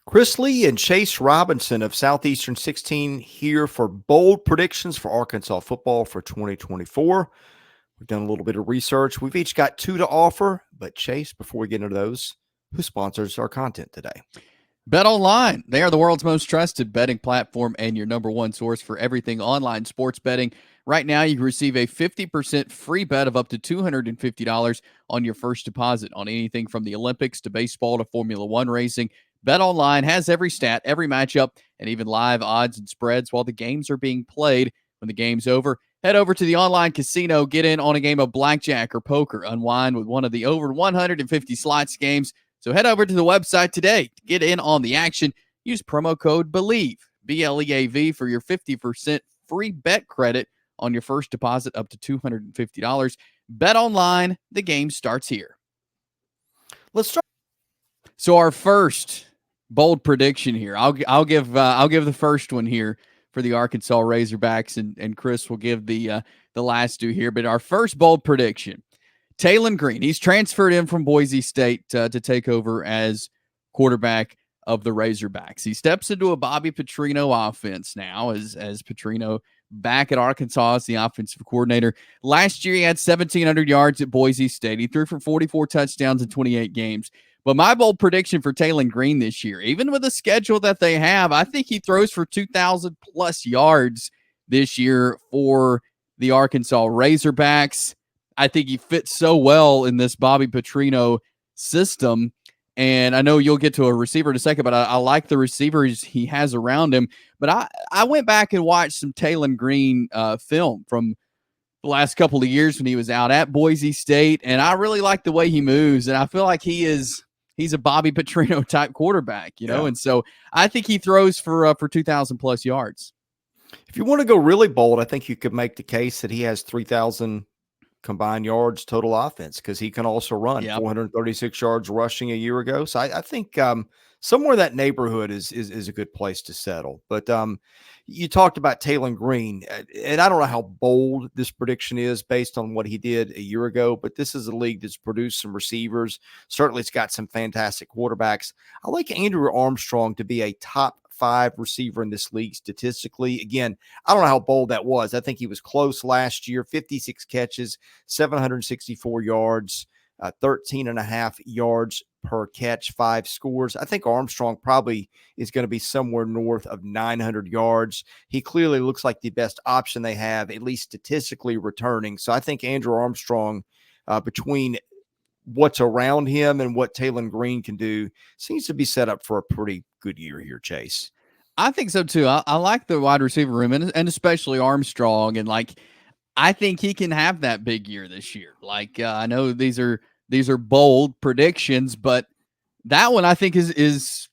Chris Lee and Chase Robinson of Southeastern 16 here for bold predictions for Arkansas football for 2024. We've done a little bit of research. We've each got two to offer, but Chase, before we get into those, who sponsors our content today? Bet Online. They are the world's most trusted betting platform and your number one source for everything online sports betting. Right now, you can receive a 50% free bet of up to $250 on your first deposit on anything from the Olympics to baseball to Formula One racing. Bet Online has every stat, every matchup, and even live odds and spreads while the games are being played. When the game's over, head over to the online casino, get in on a game of blackjack or poker, unwind with one of the over 150 slots games. So head over to the website today to get in on the action. Use promo code BELIEVE, BLEAV, for your 50% free bet credit on your first deposit up to $250. Bet Online, the game starts here. Let's start. So our first bold prediction here, I'll give the first one here for the Arkansas Razorbacks, and Chris will give the last two here. But our first bold prediction: Taylen Green. He's transferred in from Boise State to take over as quarterback of the Razorbacks. He steps into a Bobby Petrino offense now as Petrino back at Arkansas as the offensive coordinator. Last year, he had 1,700 yards at Boise State. He threw for 44 touchdowns in 28 games. But my bold prediction for Taylen Green this year, even with the schedule that they have, I think he throws for 2,000-plus yards this year for the Arkansas Razorbacks. I think he fits so well in this Bobby Petrino system. And I know you'll get to a receiver in a second, but I like the receivers he has around him. But I went back and watched some Taylen Green film from the last couple of years when he was out at Boise State, and I really like the way he moves. And I feel like he's a Bobby Petrino type quarterback, you know? Yeah. And so I think he throws for 2,000 plus yards. If you want to go really bold, I think you could make the case that he has 3,000 combined yards total offense, because he can also run. 436 yards rushing a year ago. So I think somewhere in that neighborhood is a good place to settle. But you talked about Taylen Green, and I don't know how bold this prediction is based on what he did a year ago, but this is a league that's produced some receivers. Certainly it's got some fantastic quarterbacks. I like Andrew Armstrong to be a top 5 receiver in this league statistically. Again, I don't know how bold that was. I think he was close last year. 56 catches, 764 yards, 13.5 yards per catch, 5 scores. I think Armstrong probably is going to be somewhere north of 900 yards. He clearly looks like the best option they have, at least statistically returning. So I think Andrew Armstrong, between what's around him and what Taylen Green can do, seems to be set up for a pretty good year here, Chase. I think so too. I like the wide receiver room, and especially Armstrong. And I think he can have that big year this year. I know these are bold predictions, but that one I think is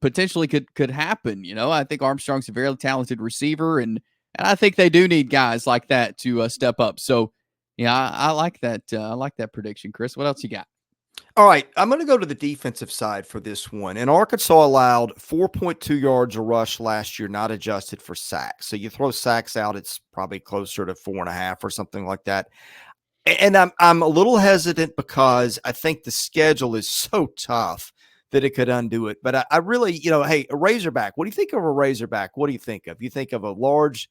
potentially could happen. You know, I think Armstrong's a very talented receiver, and I think they do need guys like that to step up. So yeah, I like that. I like that prediction, Chris. What else you got? All right, I'm going to go to the defensive side for this one. And Arkansas allowed 4.2 yards a rush last year, not adjusted for sacks. So you throw sacks out, it's probably closer to 4.5 or something like that. And I'm a little hesitant because I think the schedule is so tough that it could undo it. But I really, hey, a Razorback. What do you think of a Razorback? What do you think of? You think of a large,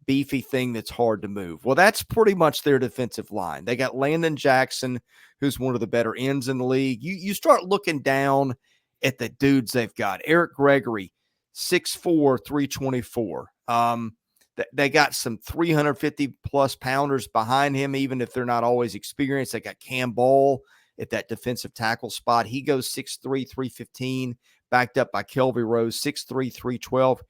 beefy thing that's hard to move. Well, that's pretty much their defensive line. They got Landon Jackson, who's one of the better ends in the league. You start looking down at the dudes they've got. Eric Gregory, 6'4", 324. They got some 350-plus pounders behind him, even if they're not always experienced. They got Cam Ball at that defensive tackle spot. He goes 6'3", 315, backed up by Kelvy Rose, 6'3", 312.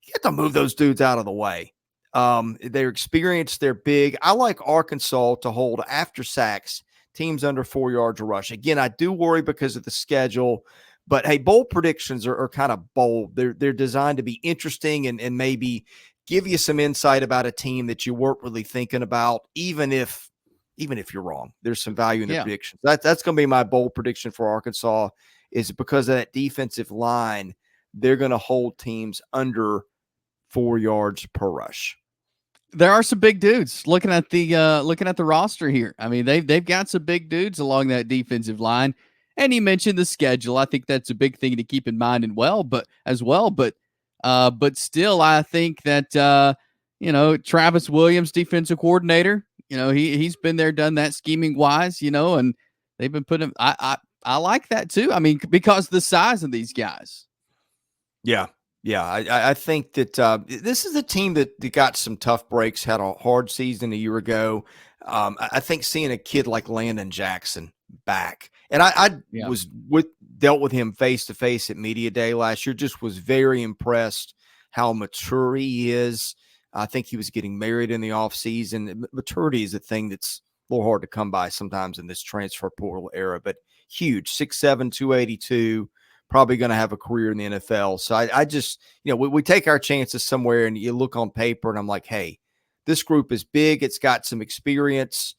You have to move those dudes out of the way. They're experienced. They're big. I like Arkansas to hold after sacks teams under 4 yards a rush. Again, I do worry because of the schedule, but hey, bold predictions are kind of bold. They're designed to be interesting and maybe give you some insight about a team that you weren't really thinking about, even if you're wrong. There's some value in the predictions. That's going to be my bold prediction for Arkansas, is because of that defensive line, they're going to hold teams under 4 yards per rush. There are some big dudes looking at the roster here. I mean, they've got some big dudes along that defensive line. And he mentioned the schedule. I think that's a big thing to keep in mind but still, I think that Travis Williams, defensive coordinator, he's been there, done that scheming wise, and they've been putting. I like that too. I mean, because the size of these guys. Yeah. Yeah, I think that this is a team that got some tough breaks, had a hard season a year ago. I think seeing a kid like Landon Jackson back, and I dealt with him face to face at Media Day last year, just was very impressed how mature he is. I think he was getting married in the offseason. Maturity is a thing that's a little hard to come by sometimes in this transfer portal era, but huge, 6'7", 282. Probably going to have a career in the NFL. So I just, we take our chances somewhere, and you look on paper and I'm like, hey, this group is big. It's got some experience.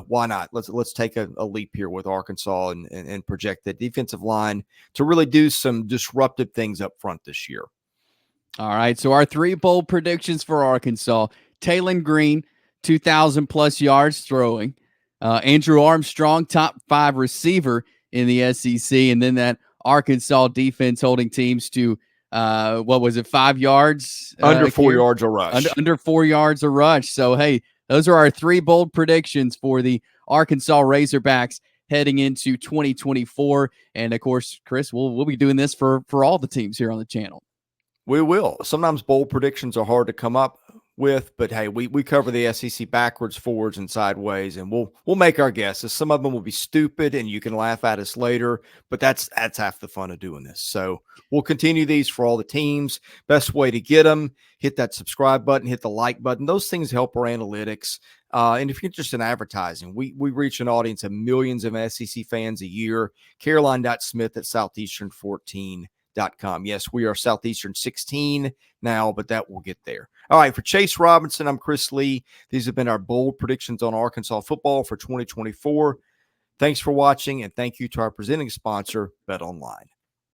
Why not? Let's take a leap here with Arkansas and project the defensive line to really do some disruptive things up front this year. All right. So our 3 bold predictions for Arkansas: Taylen Green, 2,000 plus yards throwing. Andrew Armstrong, top 5 receiver in the SEC. And then that Arkansas defense holding teams to 5 yards? Under 4 yards a rush. Under 4 yards a rush. So, hey, those are our 3 bold predictions for the Arkansas Razorbacks heading into 2024. And, of course, Chris, we'll be doing this for all the teams here on the channel. We will. Sometimes bold predictions are hard to come up with, but hey, we cover the SEC backwards, forwards, and sideways, and we'll make our guesses. Some of them will be stupid, and you can laugh at us later, but that's half the fun of doing this. So we'll continue these for all the teams. Best way to get them: hit that subscribe button, hit the like button. Those things help our analytics. And if you're interested in advertising, we reach an audience of millions of SEC fans a year. Caroline.smith at Southeastern14.com. Yes, we are Southeastern 16 now, but that will get there. All right, for Chase Robinson, I'm Chris Lee. These have been our bold predictions on Arkansas football for 2024. Thanks for watching, and thank you to our presenting sponsor, BetOnline.